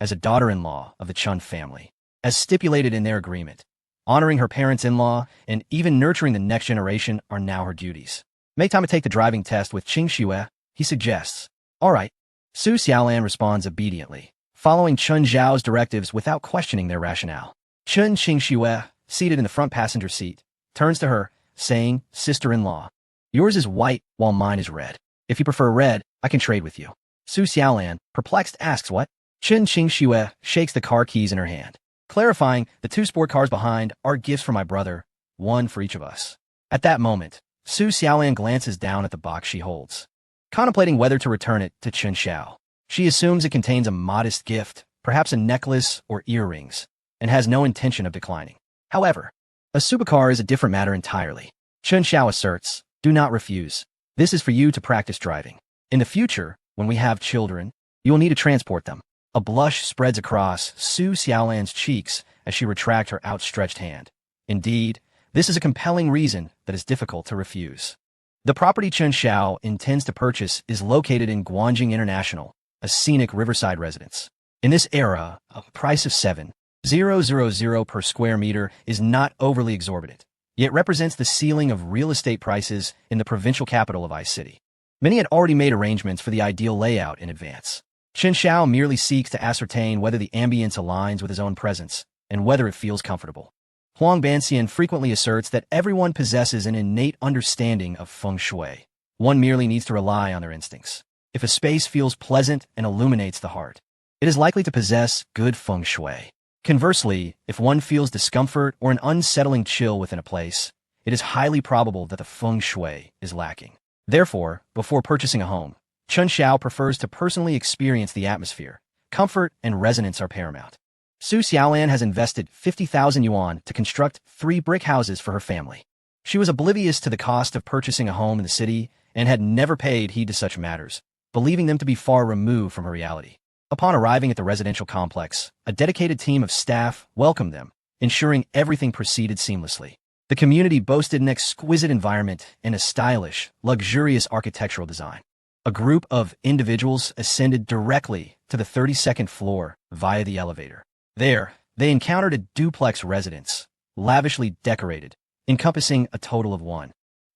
as a daughter-in-law of the Chun family, as stipulated in their agreement. Honoring her parents-in-law and even nurturing the next generation are now her duties. Make time to take the driving test with Qing Xue, he suggests. All right. Su Xiaolan responds obediently, following Chun Zhao's directives without questioning their rationale. Qing Xue, seated in the front passenger seat, turns to her, saying, "Sister-in-law, yours is white while mine is red. If you prefer red, I can trade with you." Su Xiaolan, perplexed, asks what? Qing Xue shakes the car keys in her hand, clarifying, "The 2 sport cars behind are gifts for my brother, one for each of us." At that moment, Su Xiaolan glances down at the box she holds, contemplating whether to return it to Chen Xiao. She assumes it contains a modest gift, perhaps a necklace or earrings, and has no intention of declining. However, a supercar is a different matter entirely. Chen Xiao asserts, "Do not refuse. This is for you to practice driving. In the future, when we have children, you will need to transport them." A blush spreads across Su Xiaolan's cheeks as she retracts her outstretched hand. Indeed, this is a compelling reason that is difficult to refuse. The property Chen Xiao intends to purchase is located in Guanjing International, a scenic riverside residence. In this era, a price of 7,000 per square meter is not overly exorbitant, yet represents the ceiling of real estate prices in the provincial capital of I-City. Many had already made arrangements for the ideal layout in advance. Chen Xiao merely seeks to ascertain whether the ambience aligns with his own presence and whether it feels comfortable. Huang Banxian frequently asserts that everyone possesses an innate understanding of feng shui. One merely needs to rely on their instincts. If a space feels pleasant and illuminates the heart, it is likely to possess good feng shui. Conversely, if one feels discomfort or an unsettling chill within a place, it is highly probable that the feng shui is lacking. Therefore, before purchasing a home, Chen Xiao prefers to personally experience the atmosphere. Comfort and resonance are paramount. Su Xiaolan has invested 50,000 yuan to construct 3 brick houses for her family. She was oblivious to the cost of purchasing a home in the city and had never paid heed to such matters, believing them to be far removed from her reality. Upon arriving at the residential complex, a dedicated team of staff welcomed them, ensuring everything proceeded seamlessly. The community boasted an exquisite environment and a stylish, luxurious architectural design. A group of individuals ascended directly to the 32nd floor via the elevator. There, they encountered a duplex residence, lavishly decorated, encompassing a total of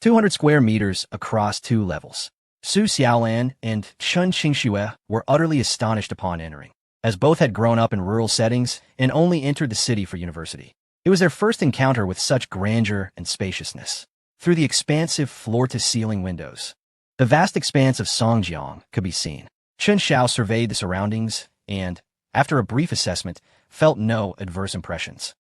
200 square meters across 2 levels. Su Xiaolan and Chun Qingxue were utterly astonished upon entering, as both had grown up in rural settings and only entered the city for university. It was their first encounter with such grandeur and spaciousness. Through the expansive floor-to-ceiling windows, the vast expanse of Songjiang could be seen. Chen Xiao surveyed the surroundings and, after a brief assessment, felt no adverse impressions.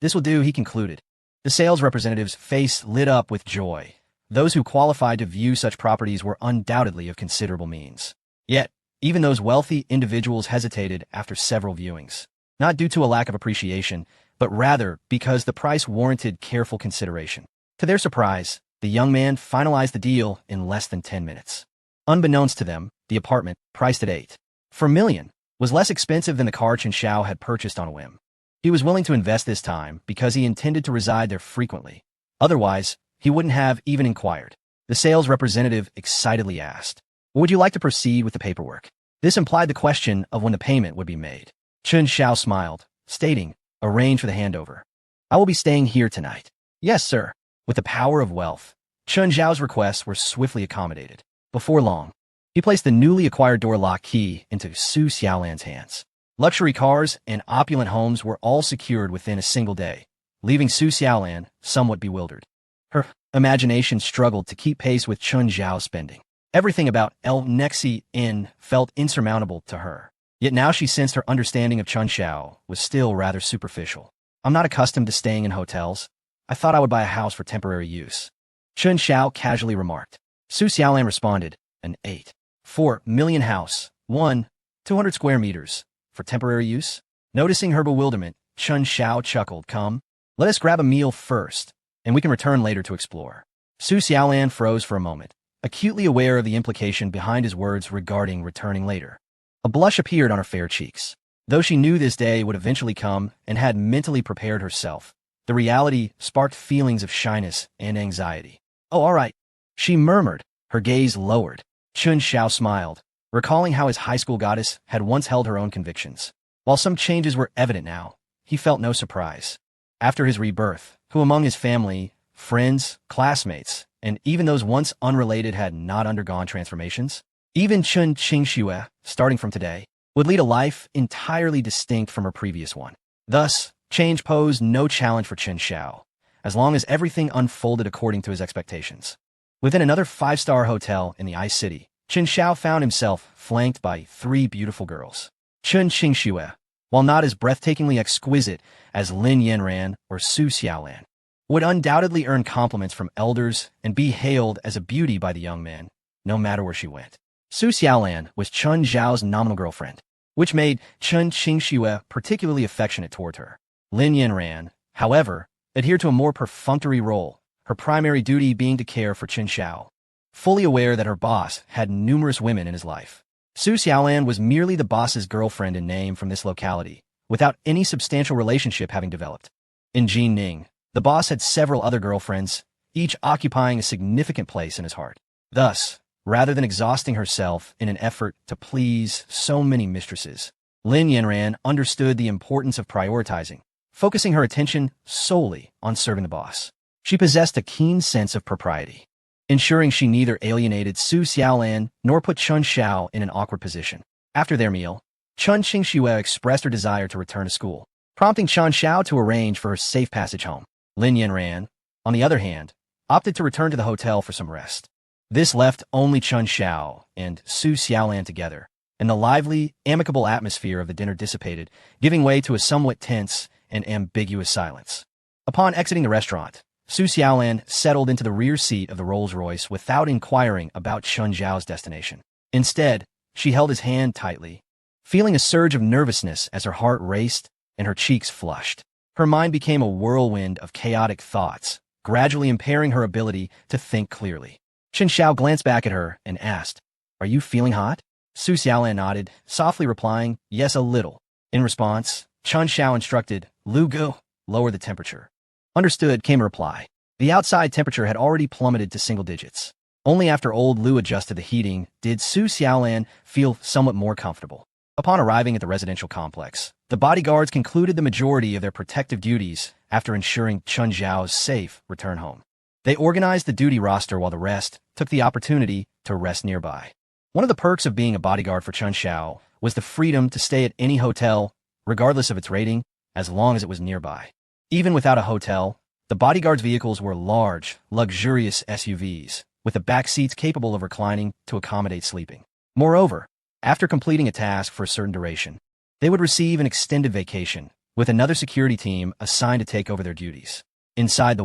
This will do, he concluded. The sales representative's face lit up with joy. Those who qualified to view such properties were undoubtedly of considerable means. Yet, even those wealthy individuals hesitated after several viewings, not due to a lack of appreciation, but rather because the price warranted careful consideration. To their surprise, the young man finalized the deal in less than 10 minutes. Unbeknownst to them, the apartment, priced at 8.4 million, was less expensive than the car Chen Xiao had purchased on a whim. He was willing to invest this time because he intended to reside there frequently. Otherwise, he wouldn't have even inquired. The sales representative excitedly asked, "Would you like to proceed with the paperwork?" This implied the question of when the payment would be made. Chen Xiao smiled, stating, "Arrange for the handover. I will be staying here tonight." "Yes, sir." With the power of wealth, Chen Xiao's requests were swiftly accommodated. Before long, he placed the newly acquired door lock key into Su Xiaolan's hands. Luxury cars and opulent homes were all secured within a single day, leaving Su Xiaolan somewhat bewildered. Her imagination struggled to keep pace with Chen Zhao's spending. Everything about El Nexi Inn felt insurmountable to her. Yet now she sensed her understanding of Chen Xiao was still rather superficial. "I'm not accustomed to staying in hotels. I thought I would buy a house for temporary use," Chen Xiao casually remarked. Su Xiaolan responded, "An 8.4 million house, 200 square meters, for temporary use?" Noticing her bewilderment, Chen Xiao chuckled, "Come, let us grab a meal first, and we can return later to explore." Su Xiaolan froze for a moment, acutely aware of the implication behind his words regarding returning later. A blush appeared on her fair cheeks. Though she knew this day would eventually come and had mentally prepared herself, the reality sparked feelings of shyness and anxiety. "Oh, all right," she murmured, her gaze lowered. Chen Xiao smiled, recalling how his high school goddess had once held her own convictions. While some changes were evident now, he felt no surprise. After his rebirth, who among his family, friends, classmates, and even those once unrelated had not undergone transformations? Even Chen Qingxue, starting from today, would lead a life entirely distinct from her previous one. Thus, change posed no challenge for Chen Xiao, as long as everything unfolded according to his expectations. Within another five-star hotel in the Ice City, Chen Xiao found himself flanked by three beautiful girls. Chen Qingxue, while not as breathtakingly exquisite as Lin Yanran or Su Xiaolan, would undoubtedly earn compliments from elders and be hailed as a beauty by the young men, no matter where she went. Su Xiaolan was Chen Zhao's nominal girlfriend, which made Chen Qingxue particularly affectionate toward her. Lin Yanran, however, adhered to a more perfunctory role, her primary duty being to care for Chen Xiao, fully aware that her boss had numerous women in his life. Su Xiaolan was merely the boss's girlfriend in name from this locality, without any substantial relationship having developed. In Jining, the boss had several other girlfriends, each occupying a significant place in his heart. Thus, rather than exhausting herself in an effort to please so many mistresses, Lin Yanran understood the importance of prioritizing, focusing her attention solely on serving the boss. She possessed a keen sense of propriety, ensuring she neither alienated Su Xiaolan nor put Chen Xiao in an awkward position. After their meal, Chen Qingxue expressed her desire to return to school, prompting Chen Xiao to arrange for her safe passage home. Lin Yanran, on the other hand, opted to return to the hotel for some rest. This left only Chen Xiao and Su Xiaolan together, and the lively, amicable atmosphere of the dinner dissipated, giving way to a somewhat tense and ambiguous silence. Upon exiting the restaurant, Su Xiaolan settled into the rear seat of the Rolls-Royce without inquiring about Chen Zhao's destination. Instead, she held his hand tightly, feeling a surge of nervousness as her heart raced and her cheeks flushed. Her mind became a whirlwind of chaotic thoughts, gradually impairing her ability to think clearly. Chen Xiao glanced back at her and asked, "Are you feeling hot?" Su Xiaolan nodded, softly replying, "Yes, a little." In response, Chen Xiao instructed, "Lu Gu, lower the temperature." "Understood," came a reply. The outside temperature had already plummeted to single digits. Only after old Lu adjusted the heating did Su Xiaolan feel somewhat more comfortable. Upon arriving at the residential complex, the bodyguards concluded the majority of their protective duties after ensuring Chen Zhao's safe return home. They organized the duty roster while the rest took the opportunity to rest nearby. One of the perks of being a bodyguard for Chen Xiao was the freedom to stay at any hotel, regardless of its rating, as long as it was nearby. Even without a hotel, the bodyguards' vehicles were large, luxurious SUVs, with the back seats capable of reclining to accommodate sleeping. Moreover, after completing a task for a certain duration, they would receive an extended vacation, with another security team assigned to take over their duties. Inside the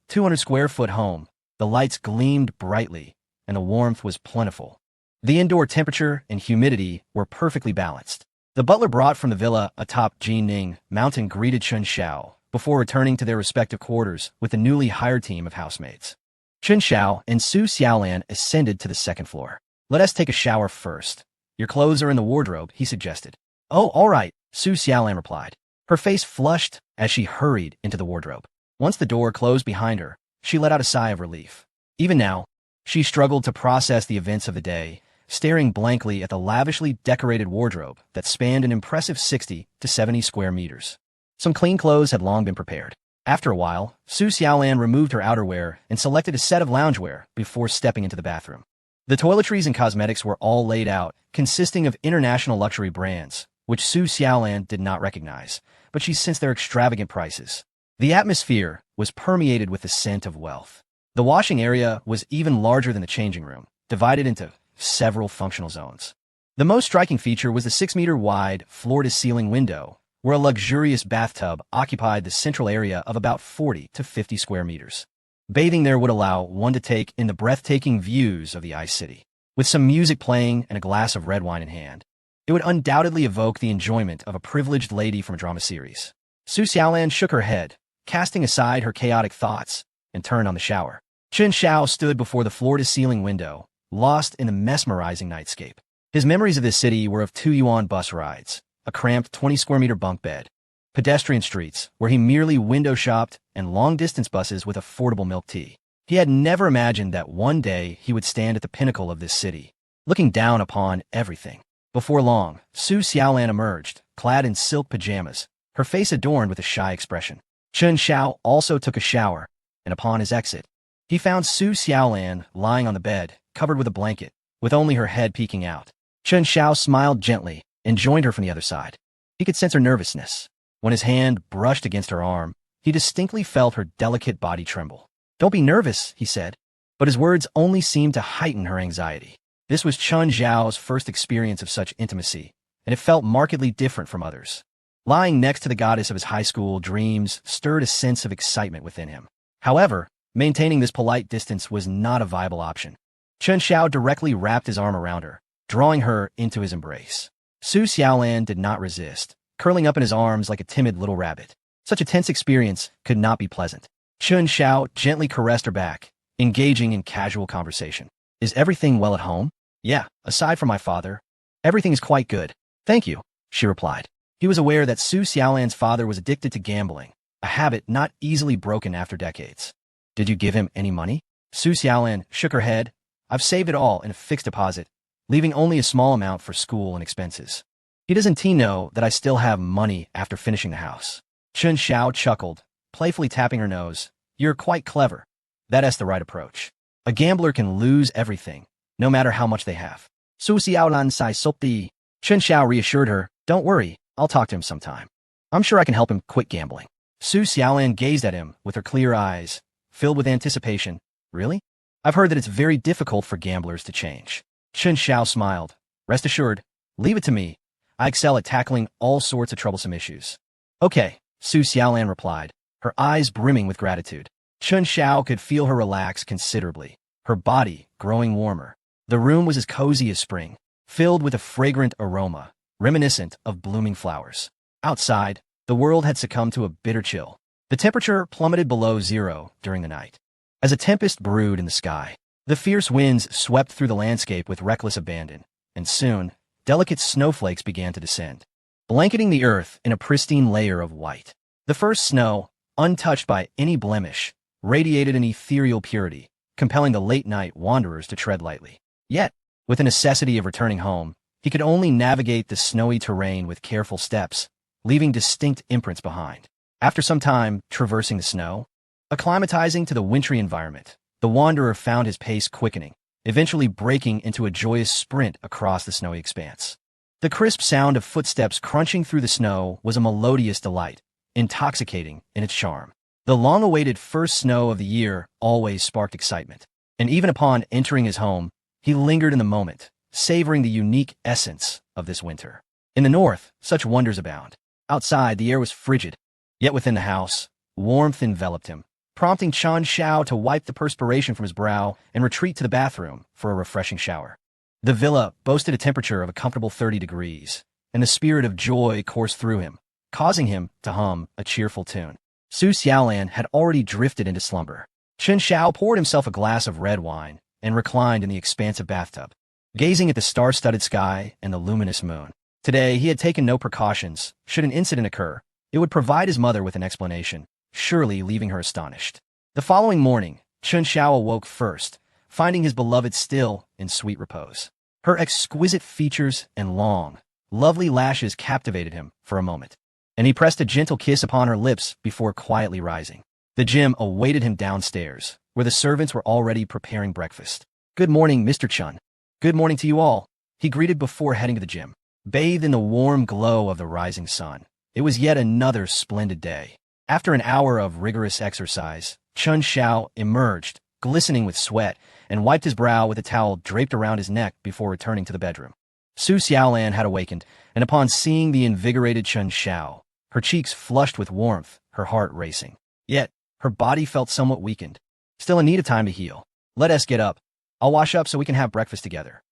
200-square-foot home, the lights gleamed brightly, and the warmth was plentiful. The indoor temperature and humidity were perfectly balanced. The butler brought from the villa atop Jining Mountain greeted Chen Xiao before returning to their respective quarters with the newly hired team of housemaids. Chen Xiao and Su Xiaolan ascended to the second floor. "Let us take a shower first. Your clothes are in the wardrobe," he suggested. "Oh, all right," Su Xiaolan replied. Her face flushed as she hurried into the wardrobe. Once the door closed behind her, she let out a sigh of relief. Even now, she struggled to process the events of the day, staring blankly at the lavishly decorated wardrobe that spanned an impressive 60 to 70 square meters. Some clean clothes had long been prepared. After a while, Su Xiaolan removed her outerwear and selected a set of loungewear before stepping into the bathroom. The toiletries and cosmetics were all laid out, consisting of international luxury brands, which Su Xiaolan did not recognize, but she sensed their extravagant prices. The atmosphere was permeated with the scent of wealth. The washing area was even larger than the changing room, divided into several functional zones. The most striking feature was the 6-meter-wide, floor-to-ceiling window, where a luxurious bathtub occupied the central area of about 40 to 50 square meters. Bathing there would allow one to take in the breathtaking views of the Ice City. With some music playing and a glass of red wine in hand, it would undoubtedly evoke the enjoyment of a privileged lady from a drama series. Su Xiaolan shook her head, casting aside her chaotic thoughts, and turned on the shower. Chen Xiao stood before the floor-to-ceiling window, lost in the mesmerizing nightscape. His memories of this city were of 2 yuan bus rides, a cramped 20-square-meter bunk bed, pedestrian streets where he merely window-shopped, and long-distance buses with affordable milk tea. He had never imagined that one day he would stand at the pinnacle of this city, looking down upon everything. Before long, Su Xiaolan emerged, clad in silk pajamas, her face adorned with a shy expression. Chen Xiao also took a shower, and upon his exit, he found Su Xiaolan lying on the bed, covered with a blanket, with only her head peeking out. Chen Xiao smiled gently and joined her from the other side. He could sense her nervousness. When his hand brushed against her arm, he distinctly felt her delicate body tremble. "Don't be nervous," he said, but his words only seemed to heighten her anxiety. This was Chen Xiao's first experience of such intimacy, and it felt markedly different from others. Lying next to the goddess of his high school dreams stirred a sense of excitement within him. However, maintaining this polite distance was not a viable option. Chen Xiao directly wrapped his arm around her, drawing her into his embrace. Su Xiaolan did not resist, curling up in his arms like a timid little rabbit. Such a tense experience could not be pleasant. Chen Xiao gently caressed her back, engaging in casual conversation. "Is everything well at home?" "Yeah, aside from my father, everything is quite good. Thank you," she replied. He was aware that Su Xiaolan's father was addicted to gambling, a habit not easily broken after decades. "Did you give him any money?" Su Xiaolan shook her head. "I've saved it all in a fixed deposit, leaving only a small amount for school and expenses. He doesn't know that I still have money after finishing the house." Chen Xiao chuckled, playfully tapping her nose. "You're quite clever. That's the right approach. A gambler can lose everything, no matter how much they have." Su Xiaolan sai sopti. Chen Xiao reassured her, "Don't worry, I'll talk to him sometime. I'm sure I can help him quit gambling." Su Xiaolan gazed at him with her clear eyes, filled with anticipation. "Really? I've heard that it's very difficult for gamblers to change." Chen Xiao smiled. "Rest assured, leave it to me. I excel at tackling all sorts of troublesome issues." "Okay," Su Xiaolan replied, her eyes brimming with gratitude. Chen Xiao could feel her relax considerably, her body growing warmer. The room was as cozy as spring, filled with a fragrant aroma, reminiscent of blooming flowers. Outside, the world had succumbed to a bitter chill. The temperature plummeted below zero during the night. As a tempest brewed in the sky, the fierce winds swept through the landscape with reckless abandon, and soon, delicate snowflakes began to descend, blanketing the earth in a pristine layer of white. The first snow, untouched by any blemish, radiated an ethereal purity, compelling the late-night wanderers to tread lightly. Yet, with the necessity of returning home, he could only navigate the snowy terrain with careful steps, leaving distinct imprints behind. After some time traversing the snow, acclimatizing to the wintry environment, the wanderer found his pace quickening, eventually breaking into a joyous sprint across the snowy expanse. The crisp sound of footsteps crunching through the snow was a melodious delight, intoxicating in its charm. The long-awaited first snow of the year always sparked excitement, and even upon entering his home, he lingered in the moment, savoring the unique essence of this winter. In the north, such wonders abound. Outside, the air was frigid, yet within the house, warmth enveloped him, prompting Chen Xiao to wipe the perspiration from his brow and retreat to the bathroom for a refreshing shower. The villa boasted a temperature of a comfortable 30 degrees, and the spirit of joy coursed through him, causing him to hum a cheerful tune. Su Xiaolan had already drifted into slumber. Chen Xiao poured himself a glass of red wine and reclined in the expansive bathtub, gazing at the star-studded sky and the luminous moon. Today, he had taken no precautions. Should an incident occur, it would provide his mother with an explanation, surely leaving her astonished. The following morning, Chen Xiao awoke first, finding his beloved still in sweet repose. Her exquisite features and long, lovely lashes captivated him for a moment, and he pressed a gentle kiss upon her lips before quietly rising. The gym awaited him downstairs, where the servants were already preparing breakfast. "Good morning, Mr. Chen." "Good morning to you all," he greeted before heading to the gym. Bathed in the warm glow of the rising sun, it was yet another splendid day. After an hour of rigorous exercise, Chen Xiao emerged, glistening with sweat, and wiped his brow with a towel draped around his neck before returning to the bedroom. Su Xiaolan had awakened, and upon seeing the invigorated Chen Xiao, her cheeks flushed with warmth, her heart racing. Yet, her body felt somewhat weakened. "Still in need of time to heal. Let us get up. I'll wash up so we can have breakfast together."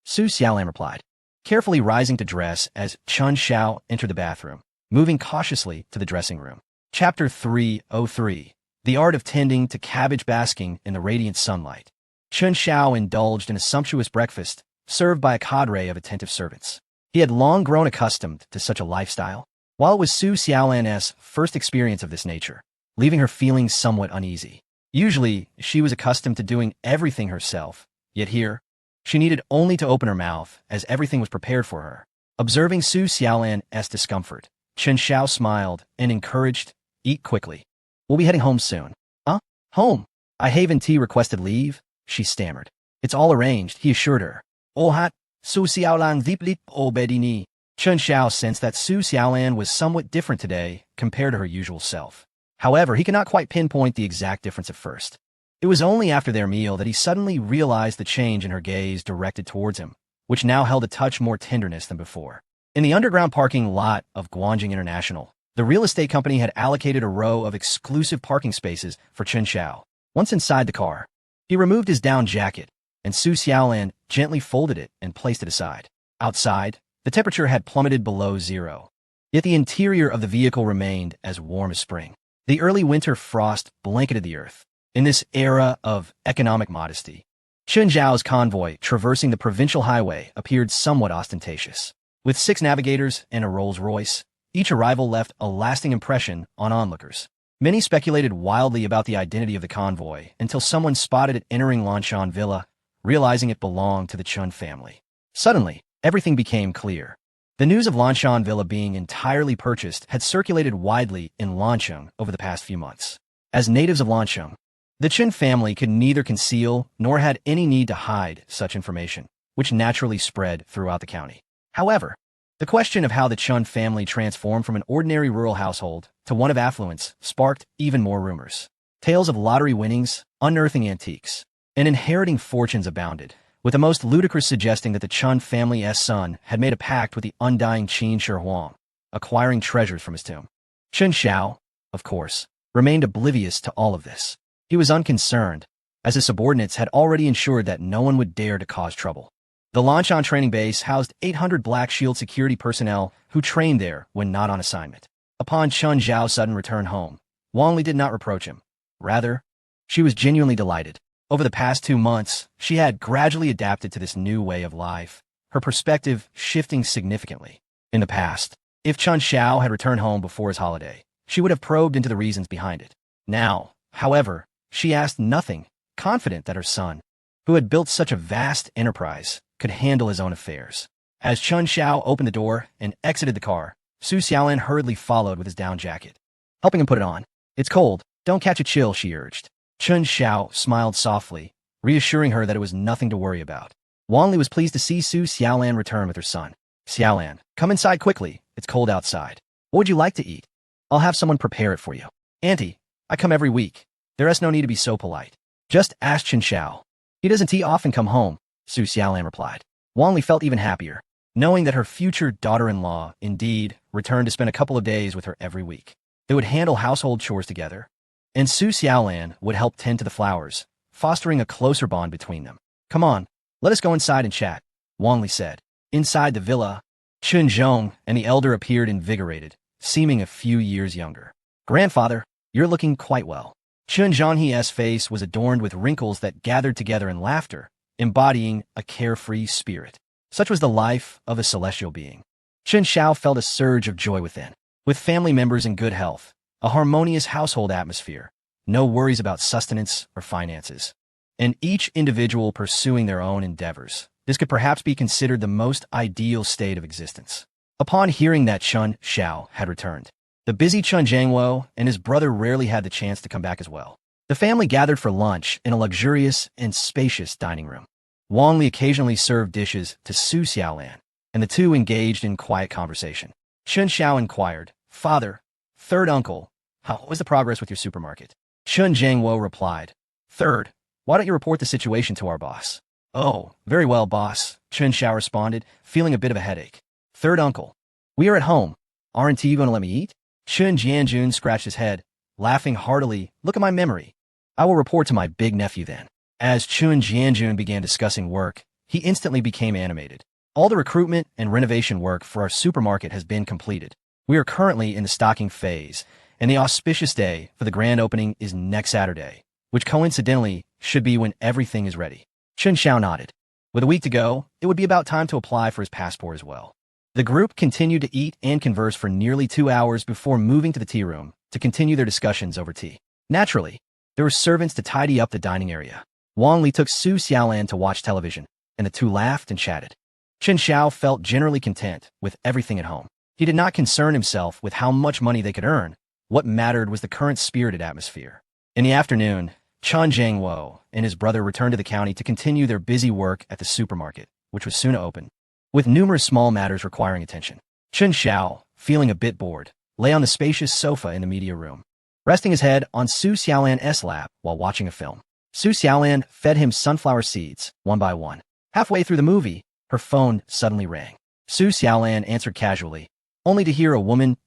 Su Xiaolan replied, carefully rising to dress as Chen Xiao entered the bathroom, moving cautiously to the dressing room. Chapter 303. The Art of Tending to Cabbage Basking in the Radiant Sunlight. Chen Xiao indulged in a sumptuous breakfast, served by a cadre of attentive servants. He had long grown accustomed to such a lifestyle, while it was Su Xiaolan's first experience of this nature, leaving her feeling somewhat uneasy. Usually, she was accustomed to doing everything herself, yet here, she needed only to open her mouth as everything was prepared for her. Observing Su Xiaolan's discomfort, Chen Xiao smiled and encouraged, "Eat quickly. We'll be heading home soon." "Huh? Home? I haven't requested leave," she stammered. "It's all arranged," he assured her. "Oh hat, Su Xiaolan deeply obedini." Chen Xiao sensed that Su Xiaolan was somewhat different today compared to her usual self. However, he could not quite pinpoint the exact difference at first. It was only after their meal that he suddenly realized the change in her gaze directed towards him, which now held a touch more tenderness than before. In the underground parking lot of Guanjing International, the real estate company had allocated a row of exclusive parking spaces for Chen Xiao. Once inside the car, he removed his down jacket, and Su Xiaolan gently folded it and placed it aside. Outside, the temperature had plummeted below zero, yet the interior of the vehicle remained as warm as spring. The early winter frost blanketed the earth. In this era of economic modesty, Chen Zhao's convoy traversing the provincial highway appeared somewhat ostentatious. With 6 navigators and a Rolls-Royce, each arrival left a lasting impression on onlookers. Many speculated wildly about the identity of the convoy until someone spotted it entering Lanshan Villa, realizing it belonged to the Chun family. Suddenly, everything became clear. The news of Lanshan Villa being entirely purchased had circulated widely in Lansheng over the past few months. As natives of Lansheng, the Chen family could neither conceal nor had any need to hide such information, which naturally spread throughout the county. However, the question of how the Chun family transformed from an ordinary rural household to one of affluence sparked even more rumors. Tales of lottery winnings, unearthing antiques, and inheriting fortunes abounded, with the most ludicrous suggesting that the Chun family's son had made a pact with the undying Qin Shi Huang, acquiring treasures from his tomb. Chen Xiao, of course, remained oblivious to all of this. He was unconcerned, as his subordinates had already ensured that no one would dare to cause trouble. The Lanshan training base housed 800 Black Shield security personnel who trained there when not on assignment. Upon Chen Zhao's sudden return home, Wang Li did not reproach him. Rather, she was genuinely delighted. Over the past 2 months, she had gradually adapted to this new way of life, her perspective shifting significantly. In the past, if Chen Xiao had returned home before his holiday, she would have probed into the reasons behind it. Now, however, she asked nothing, confident that her son, who had built such a vast enterprise, could handle his own affairs. As Chen Xiao opened the door and exited the car, Su Xiaolan hurriedly followed with his down jacket, helping him put it on. "It's cold. Don't catch a chill," she urged. Chen Xiao smiled softly, reassuring her that it was nothing to worry about. Wang Li was pleased to see Su Xiaolan return with her son. "Xiaolan, come inside quickly. It's cold outside. What would you like to eat? I'll have someone prepare it for you." "Auntie, I come every week. There's no need to be so polite. Just ask Chen Xiao. He doesn't often come home," Su Xiaolan replied. Wang Li felt even happier, knowing that her future daughter-in-law, indeed, returned to spend a couple of days with her every week. They would handle household chores together, and Su Xiaolan would help tend to the flowers, fostering a closer bond between them. "Come on, let us go inside and chat," Wang Li said. Inside the villa, Chen Zhong and the elder appeared invigorated, seeming a few years younger. "Grandfather, you're looking quite well." Chen Zhonghe's face was adorned with wrinkles that gathered together in laughter, embodying a carefree spirit. Such was the life of a celestial being. Chen Xiao felt a surge of joy within. With family members in good health, a harmonious household atmosphere, no worries about sustenance or finances, and each individual pursuing their own endeavors, this could perhaps be considered the most ideal state of existence. Upon hearing that Chen Xiao had returned, the busy Chen Zhangwo and his brother rarely had the chance to come back as well. The family gathered for lunch in a luxurious and spacious dining room. Wang Li occasionally served dishes to Su Xiaolan, and the two engaged in quiet conversation. Chen Xiao inquired, "Father, third uncle, how was the progress with your supermarket?" Chen Zhangwo replied, "Third, why don't you report the situation to our boss?" "Oh, very well, boss," Chen Xiao responded, feeling a bit of a headache. "Third uncle, we are at home. Aren't you going to let me eat?" Chen Jianjun scratched his head, laughing heartily. "Look at my memory. I will report to my big nephew then." As Chen Jianjun began discussing work, he instantly became animated. "All the recruitment and renovation work for our supermarket has been completed. We are currently in the stocking phase, and the auspicious day for the grand opening is next Saturday, which coincidentally should be when everything is ready." Chen Xiao nodded. With a week to go, it would be about time to apply for his passport as well. The group continued to eat and converse for nearly 2 hours before moving to the tea room to continue their discussions over tea. Naturally, there were servants to tidy up the dining area. Wang Li took Su Xiaolan to watch television, and the two laughed and chatted. Chen Xiao felt generally content with everything at home. He did not concern himself with how much money they could earn. What mattered was the current spirited atmosphere. In the afternoon, Chen Jiangwo and his brother returned to the county to continue their busy work at the supermarket, which was soon to open, with numerous small matters requiring attention. Chen Xiao, feeling a bit bored, lay on the spacious sofa in the media room, resting his head on Su Xiaolan's lap while watching a film. Su Xiaolan fed him sunflower seeds, one by one. Halfway through the movie, her phone suddenly rang. Su Xiaolan answered casually, only to hear a woman's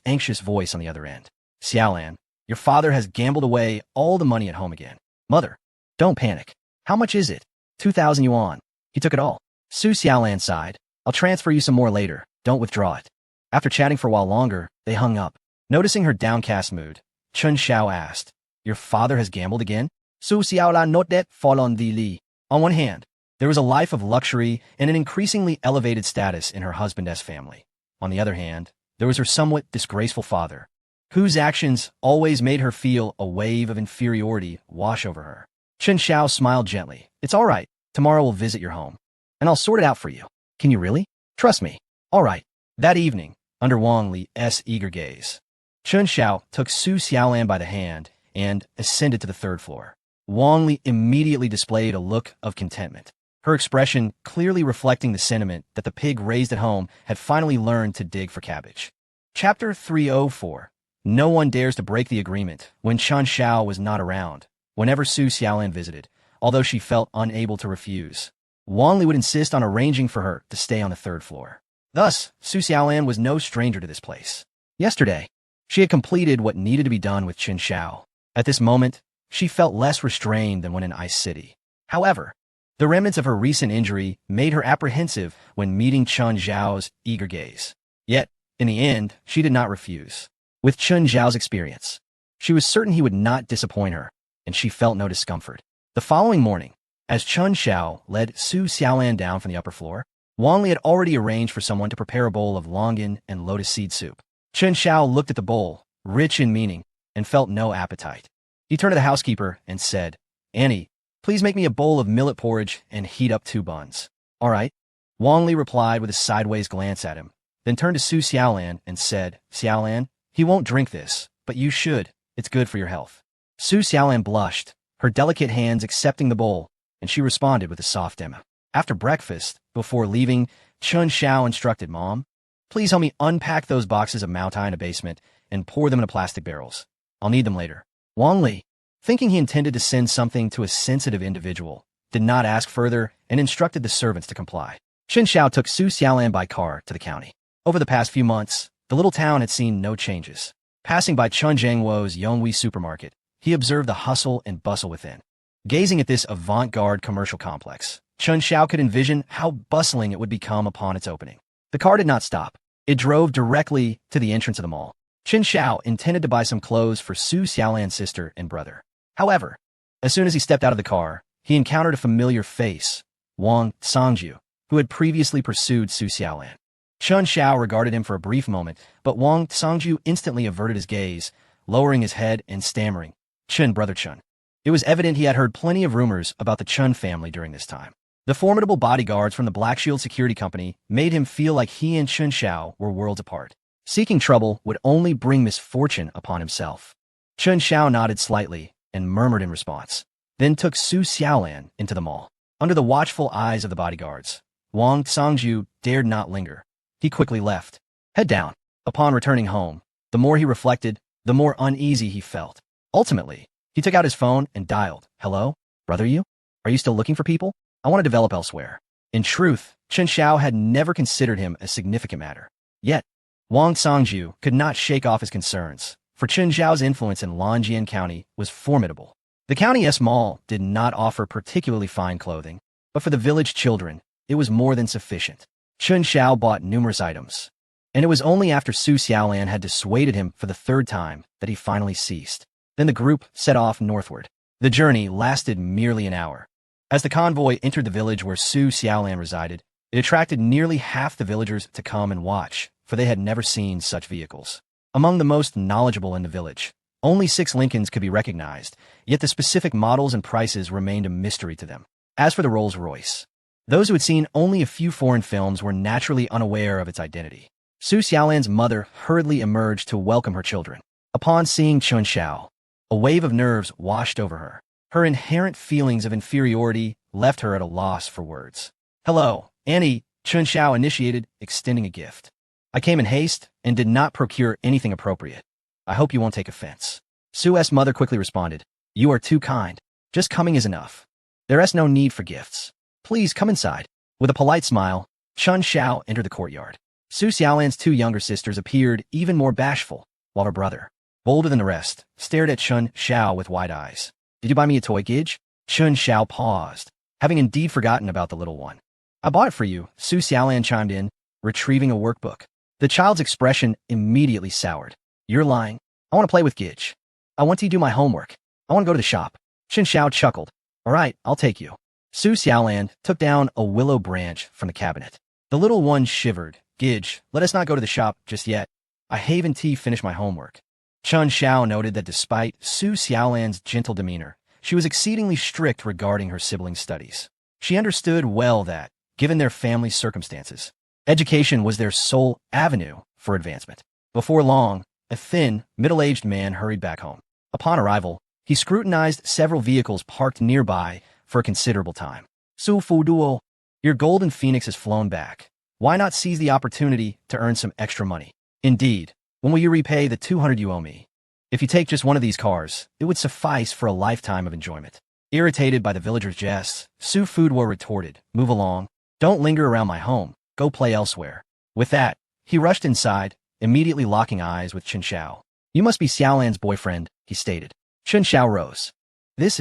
anxious voice on the other end. Xiaolan, your father has gambled away all the money at home again. Mother, don't panic. How much is it? 2,000 yuan. He took it all. Su Xiaolan sighed. I'll transfer you some more later. Don't withdraw it. After chatting for a while longer, they hung up. Noticing her downcast mood, Chen Xiao asked, your father has gambled again? Su Xiaolan nodded fondly. On one hand, there was a life of luxury and an increasingly elevated status in her husband's family. On the other hand, there was her somewhat disgraceful father, whose actions always made her feel a wave of inferiority wash over her. Chen Xiao smiled gently. It's all right. Tomorrow we'll visit your home, and I'll sort it out for you. Can you really? Trust me. All right. That evening, under Wang Li's eager gaze, Chen Xiao took Su Xiaolan by the hand and ascended to the third floor. Wang Li immediately displayed a look of contentment, her expression clearly reflecting the sentiment that the pig raised at home had finally learned to dig for cabbage. Chapter 304. No one dares to break the agreement when Chen Xiao was not around. Whenever Su Xiaolan visited, although she felt unable to refuse, Wang Li would insist on arranging for her to stay on the third floor. Thus, Su Xiaolan was no stranger to this place. Yesterday, she had completed what needed to be done with Chen Xiao. At this moment, she felt less restrained than when in Ice City. However, the remnants of her recent injury made her apprehensive when meeting Chen Zhao's eager gaze. Yet, in the end, she did not refuse. With Chen Zhao's experience, she was certain he would not disappoint her, and she felt no discomfort. The following morning, as Chen Xiao led Su Xiaolan down from the upper floor, Wang Li had already arranged for someone to prepare a bowl of longan and lotus seed soup. Chen Xiao looked at the bowl, rich in meaning, and felt no appetite. He turned to the housekeeper and said, Annie, please make me a bowl of millet porridge and heat up 2 buns. All right. Wang Li replied with a sideways glance at him, then turned to Su Xiaolan and said, Xiaolan, he won't drink this, but you should. It's good for your health. Su Xiaolan blushed, her delicate hands accepting the bowl, and she responded with a soft emma. After breakfast, before leaving, Chen Xiao instructed Mom, please help me unpack those boxes of Mao Tai in a basement and pour them into plastic barrels. I'll need them later. Wang Li, thinking he intended to send something to a sensitive individual, did not ask further and instructed the servants to comply. Chen Xiao took Su Xiaolan by car to the county. Over the past few months, the little town had seen no changes. Passing by Chen Jiangwo's Yonghui supermarket, he observed the hustle and bustle within. Gazing at this avant-garde commercial complex, Chen Xiao could envision how bustling it would become upon its opening. The car did not stop. It drove directly to the entrance of the mall. Chen Xiao intended to buy some clothes for Su Xiaolan's sister and brother. However, as soon as he stepped out of the car, he encountered a familiar face, Wang Songju, who had previously pursued Su Xiaolan. Chen Xiao regarded him for a brief moment, but Wang Songju instantly averted his gaze, lowering his head and stammering, Chen, brother Chen. It was evident he had heard plenty of rumors about the Chen family during this time. The formidable bodyguards from the Black Shield Security Company made him feel like he and Chen Xiao were worlds apart. Seeking trouble would only bring misfortune upon himself. Chen Xiao nodded slightly and murmured in response, then took Su Xiaolan into the mall. Under the watchful eyes of the bodyguards, Wang Songju dared not linger. He quickly left. Head down. Upon returning home, the more he reflected, the more uneasy he felt. Ultimately, he took out his phone and dialed, Hello, brother you? Are you still looking for people? I want to develop elsewhere. In truth, Chen Xiao had never considered him a significant matter. Yet, Wang Songju could not shake off his concerns, for Chen Xiao's influence in Lonjian County was formidable. The county's mall did not offer particularly fine clothing, but for the village children, it was more than sufficient. Chen Xiao bought numerous items, and it was only after Su Xiaolan had dissuaded him for the 3rd time that he finally ceased. Then the group set off northward. The journey lasted merely an hour. As the convoy entered the village where Su Xiaolan resided, it attracted nearly half the villagers to come and watch, for they had never seen such vehicles. Among the most knowledgeable in the village, only 6 Lincolns could be recognized, yet the specific models and prices remained a mystery to them. As for the Rolls-Royce, Those who had seen only a few foreign films were naturally unaware of its identity. Su Xiaolan's mother hurriedly emerged to welcome her children. Upon seeing Chun Xiao, a wave of nerves washed over her. Her inherent feelings of inferiority left her at a loss for words. "Hello, Annie," Chun Xiao initiated, extending a gift. "I came in haste and did not procure anything appropriate. I hope you won't take offense." Su's mother quickly responded, "You are too kind. Just coming is enough. There is no need for gifts. Please come inside." With a polite smile, Chun Xiao entered the courtyard. Su Xiaolan's two younger sisters appeared even more bashful, while her brother, bolder than the rest, stared at Chun Xiao with wide eyes. "Did you buy me a toy, Gidge?" Chun Xiao paused, having indeed forgotten about the little one. "I bought it for you," Su Xiaolan chimed in, retrieving a workbook. The child's expression immediately soured. "You're lying. I want to play with Gidge. I want to do my homework. I want to go to the shop." Chun Xiao chuckled. "All right, I'll take you." Su Xiaolan took down a willow branch from the cabinet. The little one shivered. "Gidge, let us not go to the shop just yet. I haven't finished my homework." Chun Xiao noted that despite Su Xiaolan's gentle demeanor, she was exceedingly strict regarding her siblings' studies. She understood well that, given their family's circumstances, education was their sole avenue for advancement. Before long, a thin, middle-aged man hurried back home. Upon arrival, he scrutinized several vehicles parked nearby for a considerable time. "Su Fu Duo, your golden phoenix has flown back. Why not seize the opportunity to earn some extra money? Indeed, when will you repay the 200 you owe me? If you take just one of these cars, it would suffice for a lifetime of enjoyment." Irritated by the villager's jests, Su Fuduo retorted, "Move along. Don't linger around my home. Go play elsewhere." With that, he rushed inside, immediately locking eyes with Chun Xiao. "You must be Xiaolan's boyfriend," he stated. Chun Xiao rose. This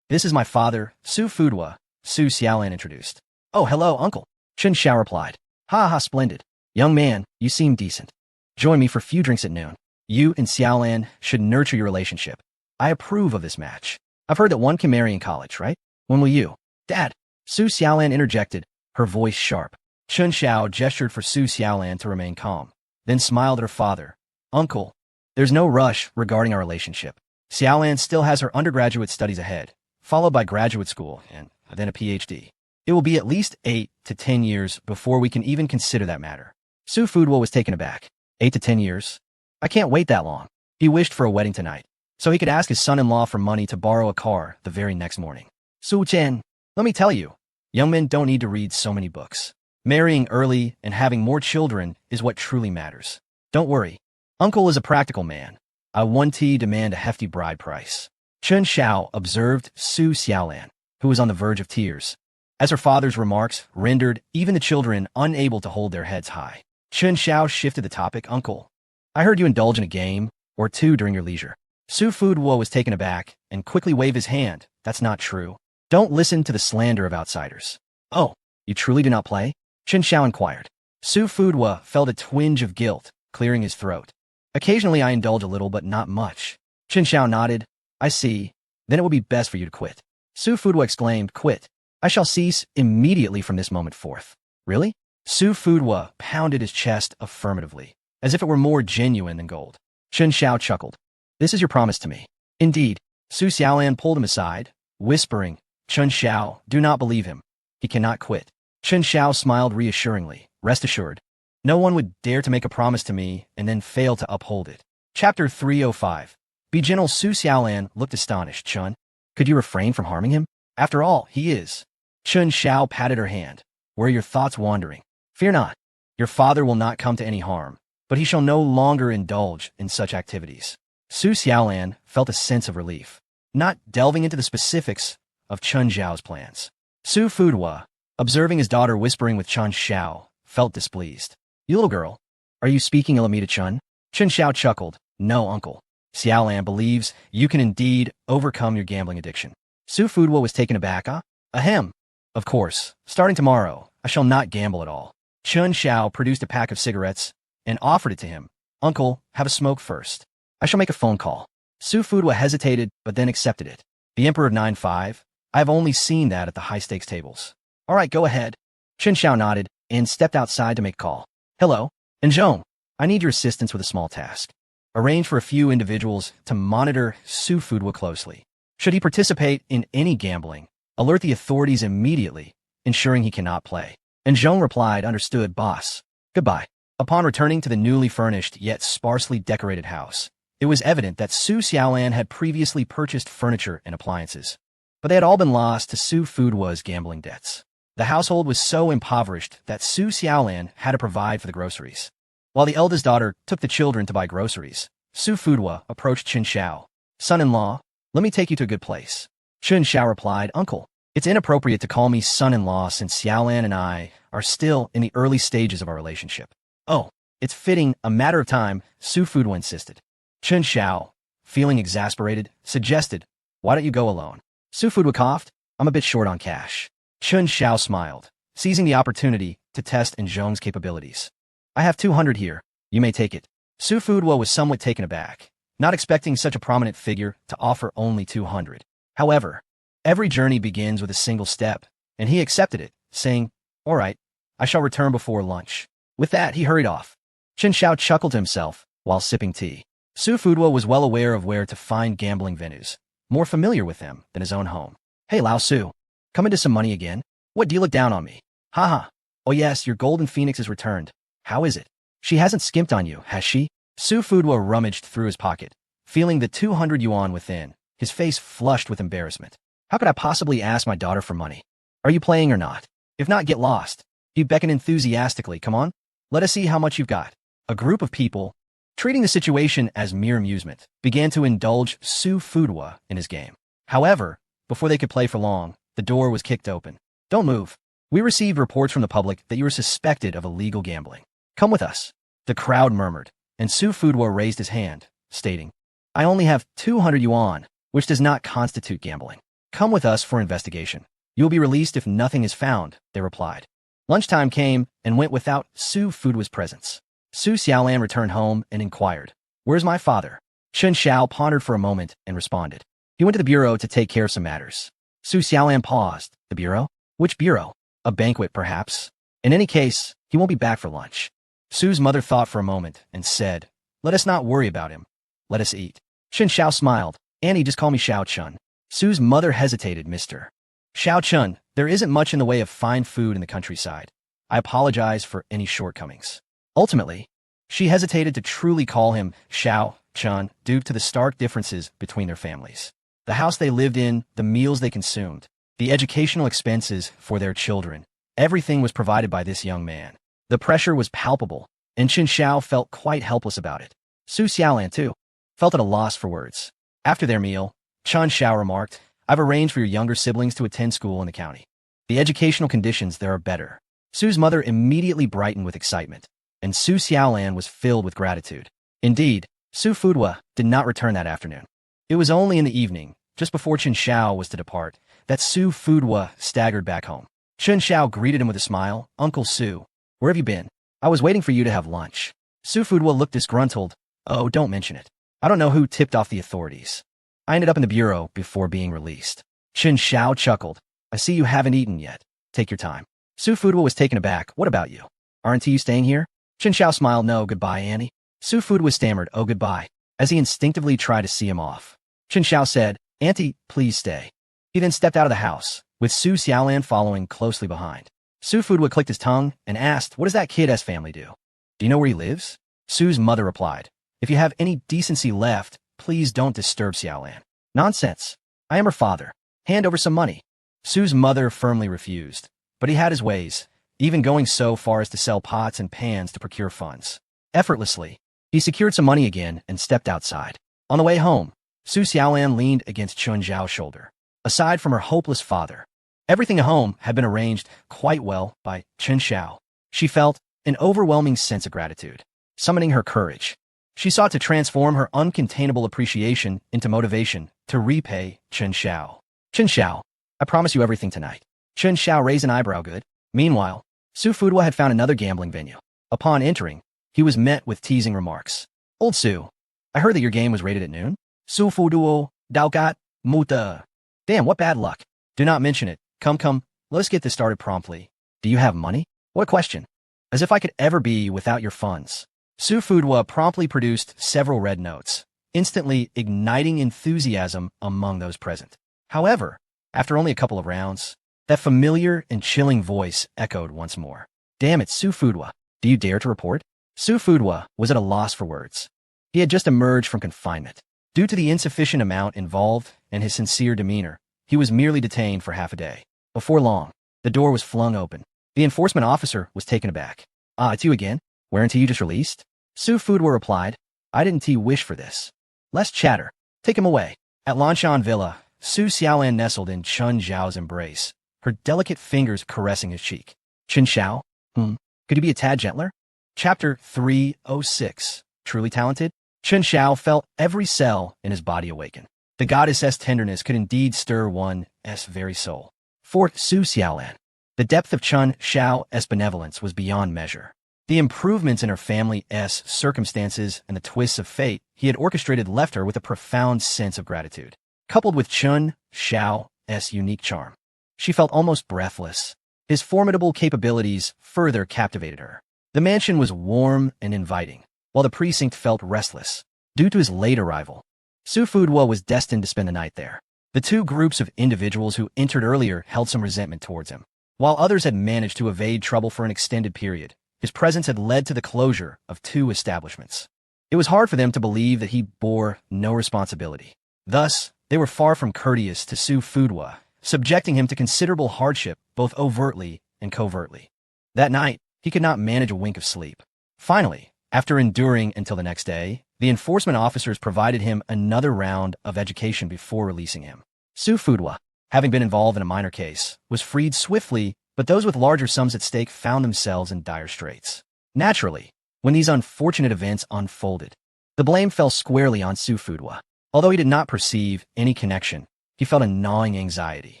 is my father, Su Fuduo," Su Xiaolan introduced. "Oh, hello, uncle," Chun Xiao replied. "Ha ha, splendid. Young man, you seem decent. Join me for a few drinks at noon. You and Xiaolan should nurture your relationship. I approve of this match. I've heard that one can marry in college, right? When will you?" "Dad," Su Xiaolan interjected, her voice sharp. Chun Xiao gestured for Su Xiaolan to remain calm, then smiled at her father. "Uncle, there's no rush regarding our relationship. Xiaolan still has her undergraduate studies ahead, followed by graduate school and then a PhD. It will be at least 8 to 10 years before we can even consider that matter." Su Fuduo was taken aback. 8 to 10 years? I can't wait that long. He wished for a wedding tonight, so he could ask his son-in-law for money to borrow a car the very next morning. "Su Chen, let me tell you, young men don't need to read so many books. Marrying early and having more children is what truly matters. Don't worry. Uncle is a practical man. I want to demand a hefty bride price." Chun Xiao observed Su Xiaolan, who was on the verge of tears, as her father's remarks rendered even the children unable to hold their heads high. Chun Xiao shifted the topic. "Uncle, I heard you indulge in a game or two during your leisure." Su Fuduo was taken aback and quickly waved his hand. "That's not true. Don't listen to the slander of outsiders." "Oh, you truly do not play?" Chun Xiao inquired. Su Fuduo felt a twinge of guilt, clearing his throat. "Occasionally I indulge a little, but not much." Chun Xiao nodded. "I see. Then it will be best for you to quit." Su Fuduo exclaimed, "Quit? I shall cease immediately from this moment forth." "Really?" Su Fuduo pounded his chest affirmatively, as if it were more genuine than gold. Chun Xiao chuckled. "This is your promise to me?" "Indeed." Su Xiaolan pulled him aside, whispering, "Chun Xiao, do not believe him. He cannot quit." Chun Xiao smiled reassuringly. "Rest assured, no one would dare to make a promise to me and then fail to uphold it." Chapter 305. Be gentle. Su Xiaolan looked astonished. "Chun, could you refrain from harming him? After all, he is." Chun Xiao patted her hand. "Where are your thoughts wandering? Fear not. Your father will not come to any harm, but he shall no longer indulge in such activities." Su Xiaolan felt a sense of relief, not delving into the specifics of Chun Xiao's plans. Su Fuduo, observing his daughter whispering with Chun Xiao, felt displeased. "You little girl, are you speaking ill of me to Chun?" Chun Xiao chuckled. "No, uncle. Xiaolan believes you can indeed overcome your gambling addiction." Su Fuduo was taken aback. Ahem. "Of course, starting tomorrow, I shall not gamble at all." Chun Xiao produced a pack of cigarettes and offered it to him. "Uncle, have a smoke first. I shall make a phone call." Su Fuduo hesitated, but then accepted it. "The Emperor of 9-5? I have only seen that at the high-stakes tables." "All right, go ahead." Chun Xiao nodded and stepped outside to make a call. "Hello, Njong. I need your assistance with a small task. Arrange for a few individuals to monitor Su Fuduo closely. Should he participate in any gambling, alert the authorities immediately ensuring he cannot play. And Zhong replied, understood, boss. Goodbye. Upon returning to the newly furnished yet sparsely decorated house, it was evident that Su Xiaolan had previously purchased furniture and appliances, but they had all been lost to Su Fudua's gambling debts. The household was so impoverished that Su Xiaolan had to provide for the groceries. While the eldest daughter took the children to buy groceries, Su Fudua approached Chen Xiao. Son-in-law, let me take you to a good place. Chen Xiao replied, Uncle, it's inappropriate to call me son-in-law since Xiaolan and I are still in the early stages of our relationship. Oh, it's fitting, a matter of time, Su Fudua insisted. Chen Xiao, feeling exasperated, suggested, why don't you go alone? Su Fudua coughed, I'm a bit short on cash. Chen Xiao smiled, seizing the opportunity to test Zhong's capabilities. I have 200 here, you may take it. Su Fudua was somewhat taken aback, not expecting such a prominent figure to offer only 200. However, every journey begins with a single step, and he accepted it, saying, all right, I shall return before lunch. With that, he hurried off. Chen Xiao chuckled to himself while sipping tea. Su Fudua was well aware of where to find gambling venues, more familiar with them than his own home. Hey Lao Su, come into some money again? What, do you look down on me? Haha. Oh yes, your golden phoenix is returned. How is it? She hasn't skimped on you, has she? Su Fudua rummaged through his pocket, feeling the 200 yuan within, his face flushed with embarrassment. How could I possibly ask my daughter for money? Are you playing or not? If not, get lost. He beckoned enthusiastically. Come on, let us see how much you've got. A group of people, treating the situation as mere amusement, began to indulge Su Fudua in his game. However, before they could play for long, the door was kicked open. Don't move. We received reports from the public that you are suspected of illegal gambling. Come with us. The crowd murmured, and Su Fudua raised his hand, stating, I only have 200 yuan, which does not constitute gambling. Come with us for investigation. You will be released if nothing is found, they replied. Lunchtime came and went without Su Fudua's presence. Su Xiaolan returned home and inquired, where's my father? Chen Xiao pondered for a moment and responded. He went to the bureau to take care of some matters. Su Xiaolan paused. The bureau? Which bureau? A banquet, perhaps. In any case, he won't be back for lunch. Su's mother thought for a moment and said, let us not worry about him. Let us eat. Chen Xiao smiled. Annie, just call me Xiao Chun. Su's mother hesitated, Mr. Xiao Chun, there isn't much in the way of fine food in the countryside. I apologize for any shortcomings. Ultimately, she hesitated to truly call him Xiao Chun due to the stark differences between their families. The house they lived in, the meals they consumed, the educational expenses for their children, everything was provided by this young man. The pressure was palpable, and Chen Xiao felt quite helpless about it. Su Xiaolan, too, felt at a loss for words. After their meal, Chen Xiao remarked, I've arranged for your younger siblings to attend school in the county. The educational conditions there are better. Su's mother immediately brightened with excitement, and Su Xiaolan was filled with gratitude. Indeed, Su Fudua did not return that afternoon. It was only in the evening, just before Chen Xiao was to depart, that Su Fudua staggered back home. Chen Xiao greeted him with a smile. Uncle Su, where have you been? I was waiting for you to have lunch. Su Fudua looked disgruntled. Oh, don't mention it. I don't know who tipped off the authorities. I ended up in the bureau before being released. Chen Xiao chuckled. I see you haven't eaten yet. Take your time. Su Fudua was taken aback. What about you? Aren't you staying here? Chen Xiao smiled. No, goodbye, Annie. Su Fudua stammered, oh, goodbye, as he instinctively tried to see him off. Chen Xiao said, Auntie, please stay. He then stepped out of the house, with Su Xiaolan following closely behind. Su Fudua clicked his tongue and asked, what does that kid's family do? Do you know where he lives? Su's mother replied, if you have any decency left, please don't disturb Xiaolan. Nonsense. I am her father. Hand over some money. Su's mother firmly refused, but he had his ways, even going so far as to sell pots and pans to procure funds. Effortlessly, he secured some money again and stepped outside. On the way home, Su Xiaolan leaned against Chen Zhao's shoulder. Aside from her hopeless father, everything at home had been arranged quite well by Chen Xiao. She felt an overwhelming sense of gratitude. Summoning her courage, she sought to transform her uncontainable appreciation into motivation to repay Chen Xiao. Chen Xiao, I promise you everything tonight. Chen Xiao raised an eyebrow. Good. Meanwhile, Su Fudua had found another gambling venue. Upon entering, he was met with teasing remarks. Old Su, I heard that your game was rated at noon. Su Fudua, Dao Gat, Muta. Damn, what bad luck. Do not mention it. Come, let's get this started promptly. Do you have money? What a question. As if I could ever be without your funds. Su Fudua promptly produced several red notes, instantly igniting enthusiasm among those present. However, after only a couple of rounds, That familiar and chilling voice echoed once more. Damn it, Su Fudwa. Do you dare to report? Su Fudwa was at a loss for words. He had just emerged from confinement. Due to the insufficient amount involved and his sincere demeanor, he was merely detained for half a day. Before long, the door was flung open. The enforcement officer was taken aback. Ah, it's you again? Weren't you just released? Su Fudwa replied. I didn't wish for this. Less chatter. Take him away. At Lanshan Villa, Su Xiaolan nestled in Chun Zhao's embrace, her delicate fingers caressing his cheek. Chen Xiao? Could you be a tad gentler? Chapter 306. Truly talented? Chen Xiao felt every cell in his body awaken. The goddess's tenderness could indeed stir one's very soul. For Su Xiaolan, the depth of Chen Xiao's benevolence was beyond measure. The improvements in her family's circumstances and the twists of fate he had orchestrated left her with a profound sense of gratitude. Coupled with Chen Xiao's unique charm, she felt almost breathless. His formidable capabilities further captivated her. The mansion was warm and inviting, while the precinct felt restless. Due to his late arrival, Su Fudwa was destined to spend the night there. The two groups of individuals who entered earlier held some resentment towards him. While others had managed to evade trouble for an extended period, his presence had led to the closure of two establishments. It was hard for them to believe that he bore no responsibility. Thus, they were far from courteous to Su Fudwa, subjecting him to considerable hardship both overtly and covertly. That night, he could not manage a wink of sleep. Finally, after enduring until the next day, the enforcement officers provided him another round of education before releasing him. Su Fudwa, having been involved in a minor case, was freed swiftly, but those with larger sums at stake found themselves in dire straits. Naturally, when these unfortunate events unfolded, the blame fell squarely on Su Fudwa. Although he did not perceive any connection, he felt a gnawing anxiety.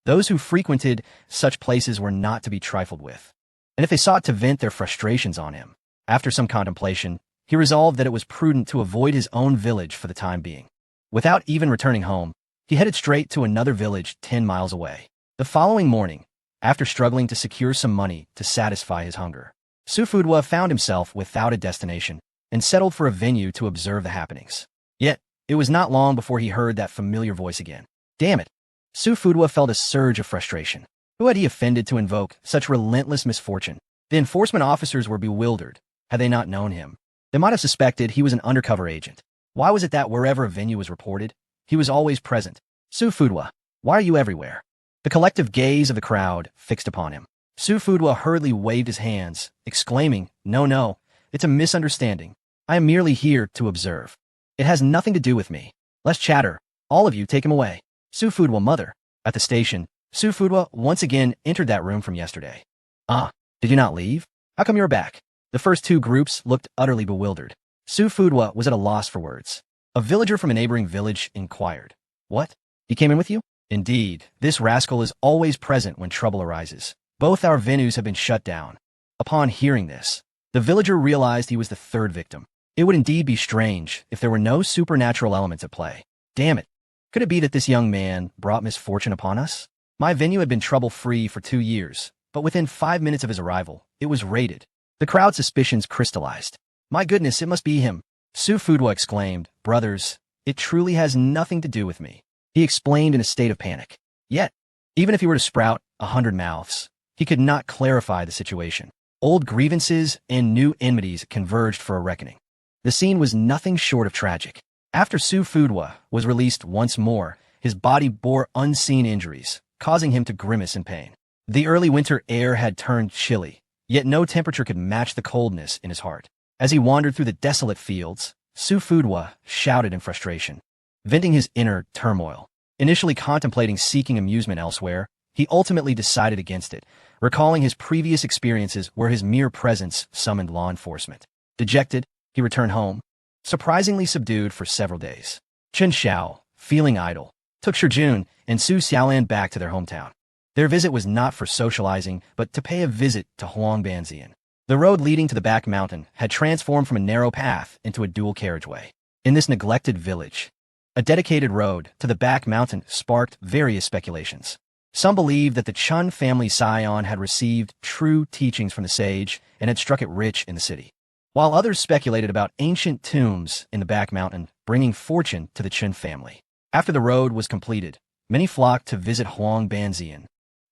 Those who frequented such places were not to be trifled with, and if they sought to vent their frustrations on him, after some contemplation, he resolved that it was prudent to avoid his own village for the time being. Without even returning home, he headed straight to another village 10 miles away. The following morning, after struggling to secure some money to satisfy his hunger, Su Fudwa found himself without a destination and settled for a venue to observe the happenings. Yet, it was not long before he heard that familiar voice again. Damn it! Su Fudwa felt a surge of frustration. Who had he offended to invoke such relentless misfortune? The enforcement officers were bewildered. Had they not known him, they might have suspected he was an undercover agent. Why was it that wherever a venue was reported, he was always present? Su Fudwa, why are you everywhere? The collective gaze of the crowd fixed upon him. Su Fudwa hurriedly waved his hands, exclaiming, No, it's a misunderstanding. I am merely here to observe. It has nothing to do with me. Less chatter. All of you take him away. Su Fudwa, mother. At the station, Su Fudwa once again entered that room from yesterday. Ah, did you not leave? How come you're back? The first two groups looked utterly bewildered. Su Fudwa was at a loss for words. A villager from a neighboring village inquired. What? He came in with you? Indeed, this rascal is always present when trouble arises. Both our venues have been shut down. Upon hearing this, the villager realized he was the third victim. It would indeed be strange if there were no supernatural elements at play. Damn it. Could it be that this young man brought misfortune upon us? My venue had been trouble-free for 2 years, but within 5 minutes of his arrival, it was raided. The crowd's suspicions crystallized. My goodness, it must be him. Su Fudwa exclaimed, Brothers, it truly has nothing to do with me. He explained in a state of panic. Yet, even if he were to sprout 100 mouths, he could not clarify the situation. Old grievances and new enmities converged for a reckoning. The scene was nothing short of tragic. After Su Fudwa was released once more, his body bore unseen injuries, causing him to grimace in pain. The early winter air had turned chilly, yet no temperature could match the coldness in his heart. As he wandered through the desolate fields, Su Fudwa shouted in frustration, venting his inner turmoil. Initially contemplating seeking amusement elsewhere, he ultimately decided against it, recalling his previous experiences where his mere presence summoned law enforcement. Dejected, he returned home, surprisingly subdued for several days. Chen Xiao, feeling idle, took Shijun and Su Xiaolan back to their hometown. Their visit was not for socializing, but to pay a visit to Huangbanzian. The road leading to the back mountain had transformed from a narrow path into a dual carriageway. In this neglected village, a dedicated road to the back mountain sparked various speculations. Some believed that the Chun family scion had received true teachings from the sage and had struck it rich in the city, while others speculated about ancient tombs in the back mountain bringing fortune to the Chun family. After the road was completed, many flocked to visit Huangbanzian,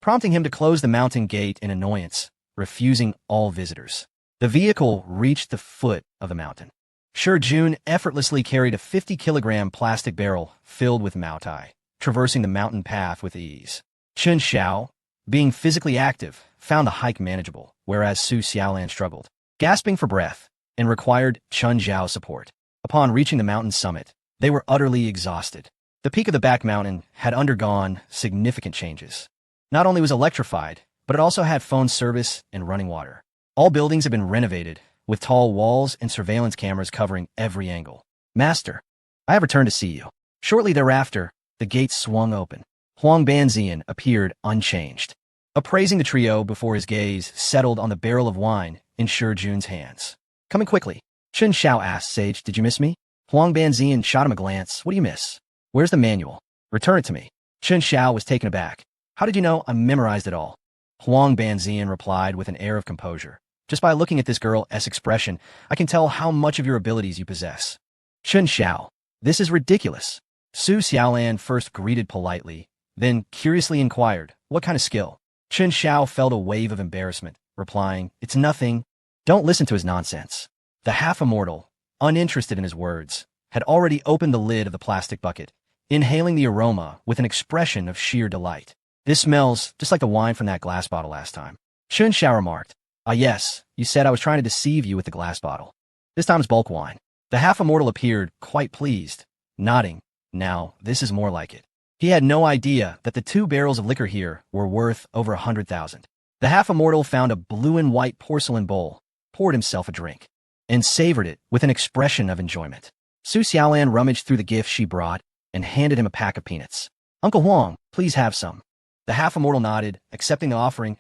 prompting him to close the mountain gate in annoyance, refusing all visitors. The vehicle reached the foot of the mountain. Jun effortlessly carried a 50-kilogram plastic barrel filled with Maotai, traversing the mountain path with ease. Chen Xiao, being physically active, found the hike manageable, whereas Su Xiaolan struggled, gasping for breath, and required Chen Xiao's support. Upon reaching the mountain summit, they were utterly exhausted. The peak of the back mountain had undergone significant changes. Not only was electrified, but it also had phone service and running water. All buildings had been renovated, with tall walls and surveillance cameras covering every angle. Master, I have returned to see you. Shortly thereafter, the gates swung open. Huang Banzian appeared unchanged, appraising the trio before his gaze settled on the barrel of wine in Jun's hands. Coming quickly, Chen Xiao asked Sage, did you miss me? Huang Banzian shot him a glance. What do you miss? Where's the manual? Return it to me. Chen Xiao was taken aback. How did you know I memorized it all? Huang Banzian replied with an air of composure. Just by looking at this girl's expression, I can tell how much of your abilities you possess. Chen Xiao, this is ridiculous. Su Xiaolan first greeted politely, then curiously inquired, what kind of skill? Chen Xiao felt a wave of embarrassment, replying, it's nothing. Don't listen to his nonsense. The half-immortal, uninterested in his words, had already opened the lid of the plastic bucket, inhaling the aroma with an expression of sheer delight. This smells just like the wine from that glass bottle last time. Chen Xiao remarked, ah yes, you said I was trying to deceive you with the glass bottle. This time it's bulk wine. The half-immortal appeared quite pleased, nodding. Now, this is more like it. He had no idea that the 2 barrels of liquor here were worth over 100,000. The half-immortal found a blue and white porcelain bowl, poured himself a drink, and savored it with an expression of enjoyment. Su Xiaolan rummaged through the gift she brought and handed him a pack of peanuts. Uncle Huang, please have some. The half-immortal nodded, accepting the offering.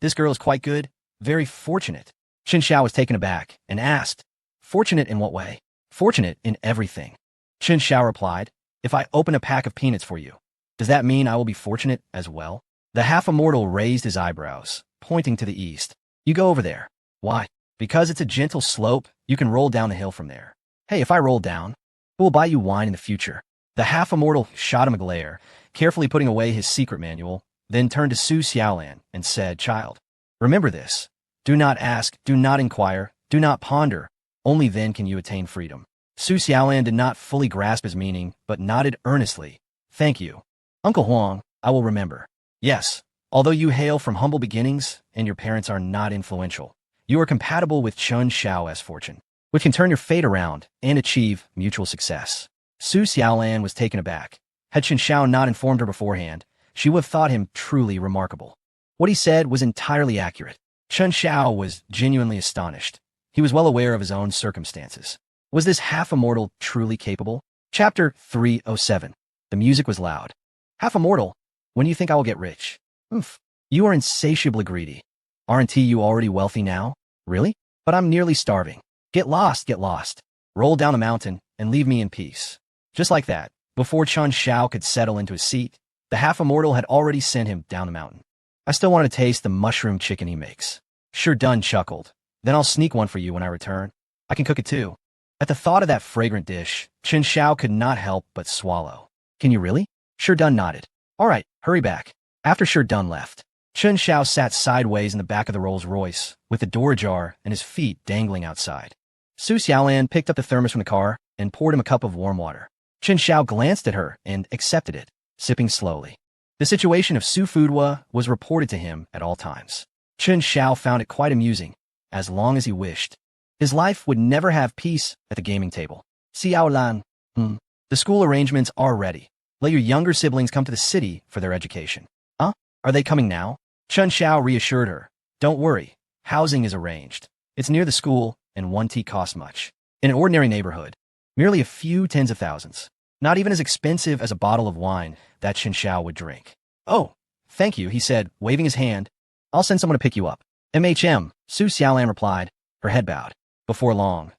This girl is quite good, very fortunate. Chen Xiao was taken aback and asked, fortunate in what way? Fortunate in everything. Chen Xiao replied, if I open a pack of peanuts for you, does that mean I will be fortunate as well? The half-immortal raised his eyebrows, pointing to the east. You go over there. Why? Because it's a gentle slope, you can roll down the hill from there. Hey, if I roll down, who will buy you wine in the future? The half-immortal shot him a glare, carefully putting away his secret manual, then turned to Su Xiaolan and said, child, remember this. Do not ask, do not inquire, do not ponder. Only then can you attain freedom. Su Xiaolan did not fully grasp his meaning, but nodded earnestly. Thank you. Uncle Huang, I will remember. Yes, although you hail from humble beginnings and your parents are not influential, you are compatible with Chen Xiao's fortune, which can turn your fate around and achieve mutual success. Su Xiaolan was taken aback. Had Chen Xiao not informed her beforehand, she would have thought him truly remarkable. What he said was entirely accurate. Chen Xiao was genuinely astonished. He was well aware of his own circumstances. Was this half-immortal truly capable? Chapter 307. The music was loud. Half-immortal, when do you think I will get rich? Oof. You are insatiably greedy. Aren't you already wealthy now? Really? But I'm nearly starving. Get lost, get lost. Roll down the mountain and leave me in peace. Just like that, before Chen Xiao could settle into his seat, the half-immortal had already sent him down the mountain. I still want to taste the mushroom chicken he makes. Dun chuckled. Then I'll sneak one for you when I return. I can cook it too. At the thought of that fragrant dish, Chen Xiao could not help but swallow. Can you really? Dun nodded. All right, hurry back. After Dun left, Chen Xiao sat sideways in the back of the Rolls-Royce, with the door ajar and his feet dangling outside. Su Xiaolan picked up the thermos from the car and poured him a cup of warm water. Chen Xiao glanced at her and accepted it, sipping slowly. The situation of Su Fudua was reported to him at all times. Chen Xiao found it quite amusing, as long as he wished. His life would never have peace at the gaming table. Xiao Lan, the school arrangements are ready. Let your younger siblings come to the city for their education. Huh? Are they coming now? Chen Xiao reassured her. Don't worry, housing is arranged. It's near the school, and 1 tea costs much. In an ordinary neighborhood, merely a few tens of thousands. Not even as expensive as a bottle of wine that Chen Xiao would drink. Oh, thank you, he said, waving his hand. I'll send someone to pick you up. MHM, Su Xiaolan replied, her head bowed. Before long,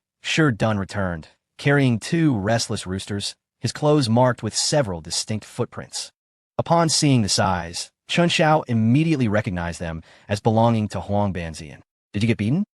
Dun returned, carrying 2 restless roosters, his clothes marked with several distinct footprints. Upon seeing the size, Chen Xiao immediately recognized them as belonging to Huang Banzian. Did you get beaten?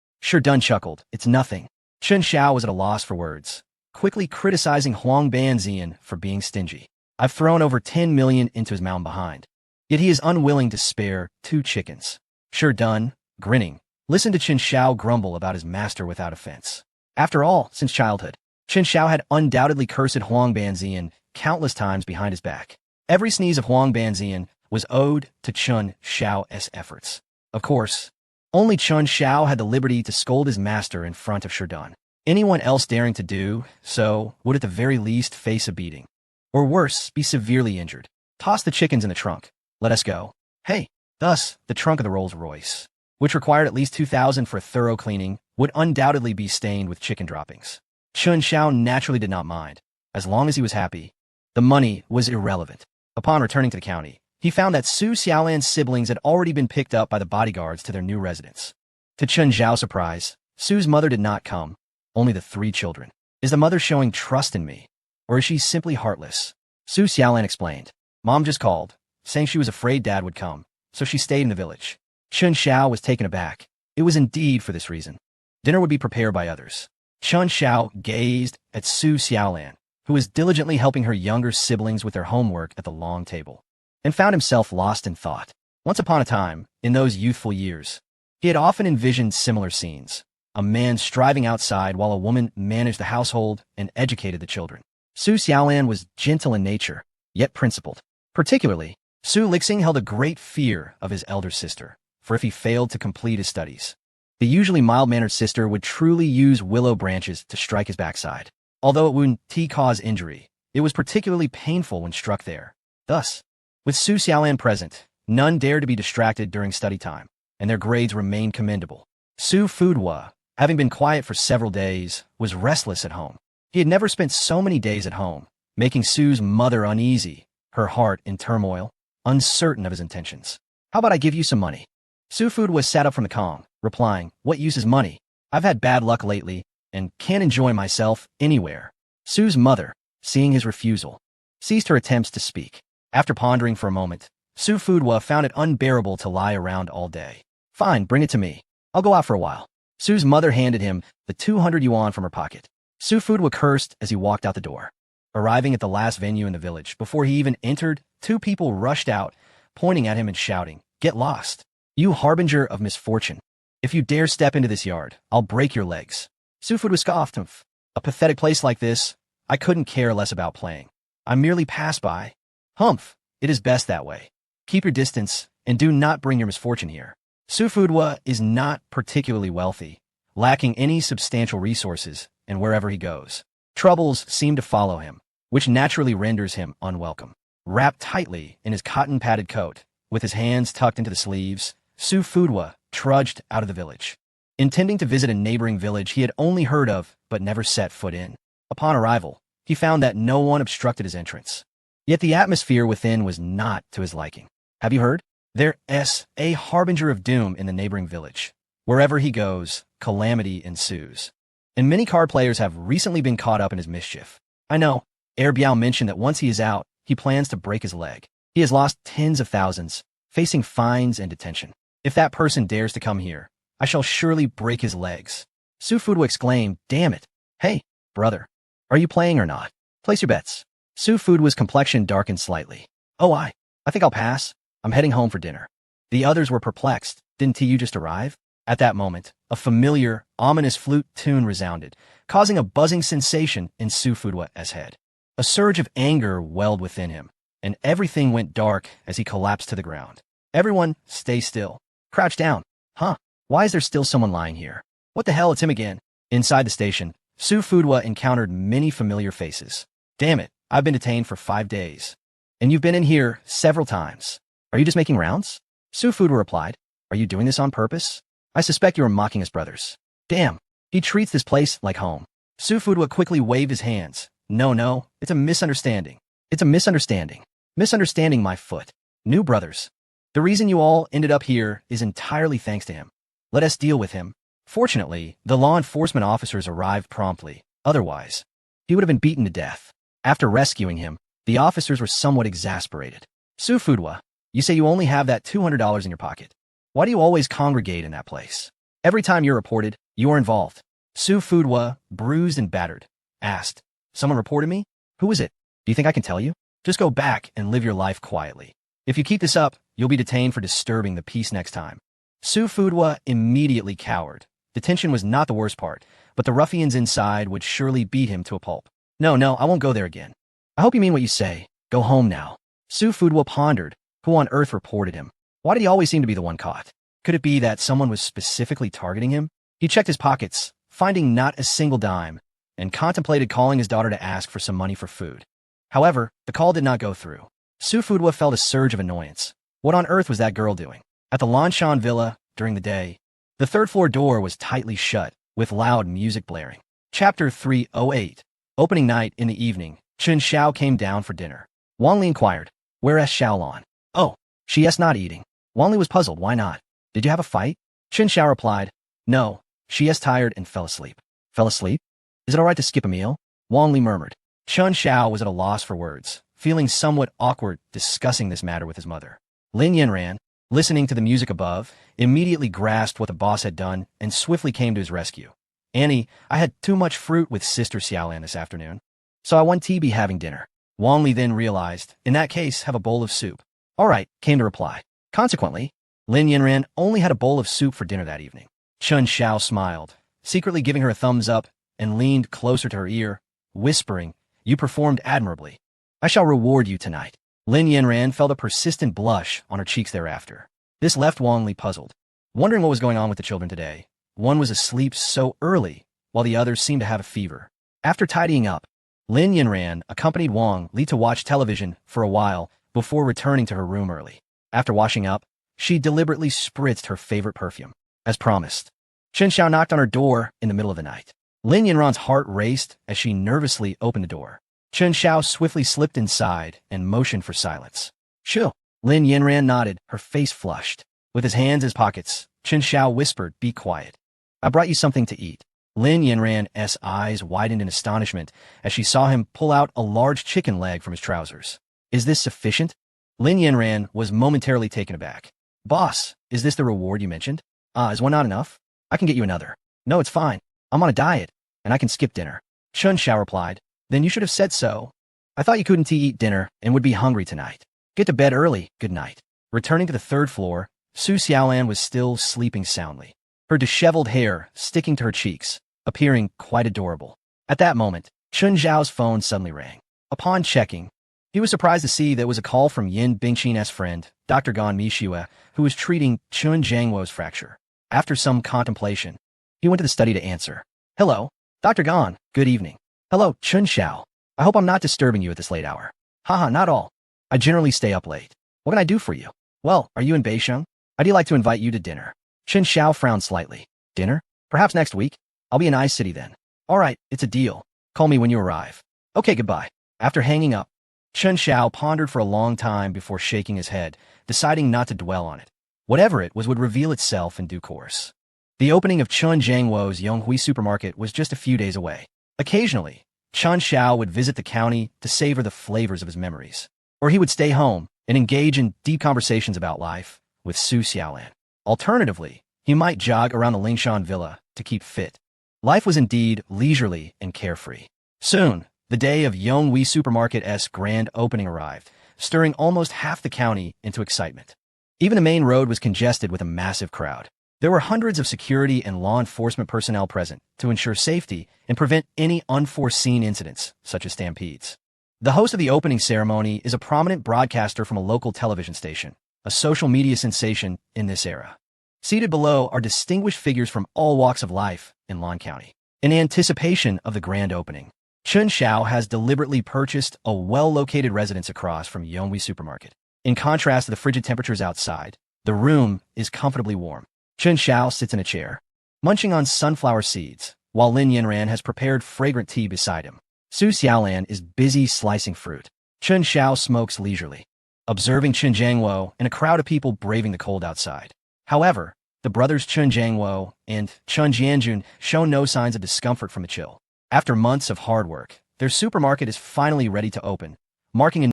Dun chuckled. It's nothing. Chen Xiao was at a loss for words, quickly criticizing Huang Banzian for being stingy. I've thrown over 10 million into his mountain behind. Yet he is unwilling to spare 2 chickens. Sure done, grinning, listen to Chen Xiao grumble about his master without offense. After all, since childhood, Chen Xiao had undoubtedly cursed Huang Banzian countless times behind his back. Every sneeze of Huang Banzian was owed to Chen Xiao's efforts. Of course, only Chen Xiao had the liberty to scold his master in front of Sherdun. Anyone else daring to do so would at the very least face a beating. Or worse, be severely injured. Toss the chickens in the trunk. Let us go. Hey. Thus, the trunk of the Rolls-Royce, which required at least 2,000 for a thorough cleaning, would undoubtedly be stained with chicken droppings. Chen Xiao naturally did not mind. As long as he was happy, the money was irrelevant. Upon returning to the county, he found that Su Xiaolan's siblings had already been picked up by the bodyguards to their new residence. To Chen Xiao's surprise, Su's mother did not come, only the 3 children. Is the mother showing trust in me, or is she simply heartless? Su Xiaolan explained. Mom just called, saying she was afraid Dad would come, so she stayed in the village. Chen Xiao was taken aback. It was indeed for this reason. Dinner would be prepared by others. Chen Xiao gazed at Su Xiaolan, who was diligently helping her younger siblings with their homework at the long table, and found himself lost in thought. Once upon a time, in those youthful years, he had often envisioned similar scenes. A man striving outside while a woman managed the household and educated the children. Su Xiaolan was gentle in nature, yet principled. Particularly, Su Lixing held a great fear of his elder sister, for if he failed to complete his studies, the usually mild-mannered sister would truly use willow branches to strike his backside. Although it would cause injury, it was particularly painful when struck there. Thus, with Su Xiaolan present, none dared to be distracted during study time, and their grades remained commendable. Su Fudhua, having been quiet for several days, was restless at home. He had never spent so many days at home, making Su's mother uneasy, her heart in turmoil, uncertain of his intentions. How about I give you some money? Su Fudhua sat up from the Kong, replying, what use is money? I've had bad luck lately, and can't enjoy myself anywhere. Su's mother, seeing his refusal, ceased her attempts to speak. After pondering for a moment, Su Fudhua found it unbearable to lie around all day. Fine, bring it to me. I'll go out for a while. Su's mother handed him the 200 yuan from her pocket. Su Fudhua cursed as he walked out the door. Arriving at the last venue in the village, before he even entered, 2 people rushed out, pointing at him and shouting, "Get lost! You harbinger of misfortune! If you dare step into this yard, I'll break your legs." Su Fudhua scoffed. A pathetic place like this, I couldn't care less about playing. I merely pass by. Humph, it is best that way. Keep your distance, and do not bring your misfortune here. Su Fudhua is not particularly wealthy, lacking any substantial resources, and wherever he goes, troubles seem to follow him, which naturally renders him unwelcome. Wrapped tightly in his cotton-padded coat, with his hands tucked into the sleeves, Su Fudhua trudged out of the village, intending to visit a neighboring village he had only heard of but never set foot in. Upon arrival, he found that no one obstructed his entrance. Yet the atmosphere within was not to his liking. Have you heard? There's a harbinger of doom in the neighboring village. Wherever he goes, calamity ensues. And many card players have recently been caught up in his mischief. I know, Biao mentioned that once he is out, he plans to break his leg. He has lost tens of thousands, facing fines and detention. If that person dares to come here, I shall surely break his legs. Su Fudhua exclaimed, damn it. Hey, brother, are you playing or not? Place your bets. Su Fudhua's complexion darkened slightly. Oh, I think I'll pass. I'm heading home for dinner. The others were perplexed. Didn't you just arrive? At that moment, a familiar, ominous flute tune resounded, causing a buzzing sensation in Su Fudhua's head. A surge of anger welled within him, and everything went dark as he collapsed to the ground. Everyone, stay still. Crouch down. Huh? Why is there still someone lying here? What the hell, it's him again. Inside the station, Su Fudhua encountered many familiar faces. Damn it, I've been detained for 5 days. And you've been in here several times. Are you just making rounds? Su Fudhua replied. Are you doing this on purpose? I suspect you are mocking us brothers. Damn, he treats this place like home. Su Fudhua quickly waved his hands. No, it's a misunderstanding. It's a misunderstanding. Misunderstanding my foot. New brothers. The reason you all ended up here is entirely thanks to him. Let us deal with him. Fortunately, the law enforcement officers arrived promptly. Otherwise, he would have been beaten to death. After rescuing him, the officers were somewhat exasperated. Su Fudhua, you say you only have that $200 in your pocket. Why do you always congregate in that place? Every time you're reported, you're involved. Su Fudhua, bruised and battered, asked, someone reported me? Who is it? Do you think I can tell you? Just go back and live your life quietly. If you keep this up, you'll be detained for disturbing the peace next time. Su Fudwa immediately cowered. Detention was not the worst part, but the ruffians inside would surely beat him to a pulp. No, I won't go there again. I hope you mean what you say. Go home now. Su Fudwa pondered. Who on earth reported him? Why did he always seem to be the one caught? Could it be that someone was specifically targeting him? He checked his pockets, finding not a single dime, and contemplated calling his daughter to ask for some money for food. However, the call did not go through. Su Fudwa felt a surge of annoyance. What on earth was that girl doing? At the Lanshan Villa, during the day, the third-floor door was tightly shut, with loud music blaring. Chapter 308. Opening night in the evening, Chen Xiao came down for dinner. Wang Li inquired, "Where is Xiaolan?" "Oh, she is not eating." Wang Li was puzzled. "Why not? Did you have a fight?" Chen Xiao replied, "No, she is tired and fell asleep." "Fell asleep? Is it all right to skip a meal?" Wang Li murmured. Chen Xiao was at a loss for words, feeling somewhat awkward discussing this matter with his mother. Lin Yanran, listening to the music above, immediately grasped what the boss had done and swiftly came to his rescue. "Annie, I had too much fruit with Sister Xiaolan this afternoon, so I want to be having dinner." Wang Li then realized, in that case, have a bowl of soup. "All right," came the reply. Consequently, Lin Yanran only had a bowl of soup for dinner that evening. Chen Xiao smiled, secretly giving her a thumbs up, and leaned closer to her ear, whispering, "You performed admirably. I shall reward you tonight." Lin Yanran felt a persistent blush on her cheeks thereafter. This left Wang Li puzzled, wondering what was going on with the children today. One was asleep so early, while the others seemed to have a fever. After tidying up, Lin Yanran accompanied Wang Li to watch television for a while before returning to her room early. After washing up, she deliberately spritzed her favorite perfume. As promised, Chen Xiao knocked on her door in the middle of the night. Lin Yanran's heart raced as she nervously opened the door. Chen Xiao swiftly slipped inside and motioned for silence. "Shoo!" Lin Yanran nodded, her face flushed. With his hands in his pockets, Chen Xiao whispered, "Be quiet. I brought you something to eat." Lin Yanran's eyes widened in astonishment as she saw him pull out a large chicken leg from his trousers. "Is this sufficient?" Lin Yanran was momentarily taken aback. "Boss, is this the reward you mentioned?" Is one not enough? I can get you another." "No, it's fine. I'm on a diet, and I can skip dinner." Chen Xiao replied. "Then you should have said so. I thought you couldn't eat dinner and would be hungry tonight. Get to bed early. Good night." Returning to the third floor, Su Xiaolan was still sleeping soundly, her disheveled hair sticking to her cheeks, appearing quite adorable. At that moment, Chen Zhao's phone suddenly rang. Upon checking, he was surprised to see that it was a call from Yin Bingqin's friend, Dr. Gan Mishue, who was treating Chun Jiangwo's fracture. After some contemplation, he went to the study to answer. "Hello, Dr. Gan, good evening." "Hello, Chun Xiao. I hope I'm not disturbing you at this late hour." "Haha, not all. I generally stay up late. What can I do for you?" "Well, are you in Beisheng? I'd like to invite you to dinner." Chen Xiao frowned slightly. "Dinner? Perhaps next week? I'll be in Ice City then." "All right, it's a deal. Call me when you arrive." "Okay, goodbye." After hanging up, Chen Xiao pondered for a long time before shaking his head, deciding not to dwell on it. Whatever it was would reveal itself in due course. The opening of Chun Jiangwo's Yonghui supermarket was just a few days away. Occasionally, Chen Xiao would visit the county to savor the flavors of his memories. Or he would stay home and engage in deep conversations about life with Su Xiaolan. Alternatively, he might jog around the Lingshan Villa to keep fit. Life was indeed leisurely and carefree. Soon, the day of Yonghui Supermarket's grand opening arrived, stirring almost half the county into excitement. Even the main road was congested with a massive crowd. There were hundreds of security and law enforcement personnel present to ensure safety and prevent any unforeseen incidents, such as stampedes. The host of the opening ceremony is a prominent broadcaster from a local television station, a social media sensation in this era. Seated below are distinguished figures from all walks of life in Lan County. In anticipation of the grand opening, Chen Xiao has deliberately purchased a well-located residence across from Yonghui Supermarket. In contrast to the frigid temperatures outside, the room is comfortably warm. Chen Xiao sits in a chair, munching on sunflower seeds, while Lin Yanran has prepared fragrant tea beside him. Su Xiaolan is busy slicing fruit. Chen Xiao smokes leisurely, observing Chen Jiangwo and a crowd of people braving the cold outside. However, the brothers Chen Jiangwo and Chen Jianjun show no signs of discomfort from the chill. After months of hard work, their supermarket is finally ready to open, marking a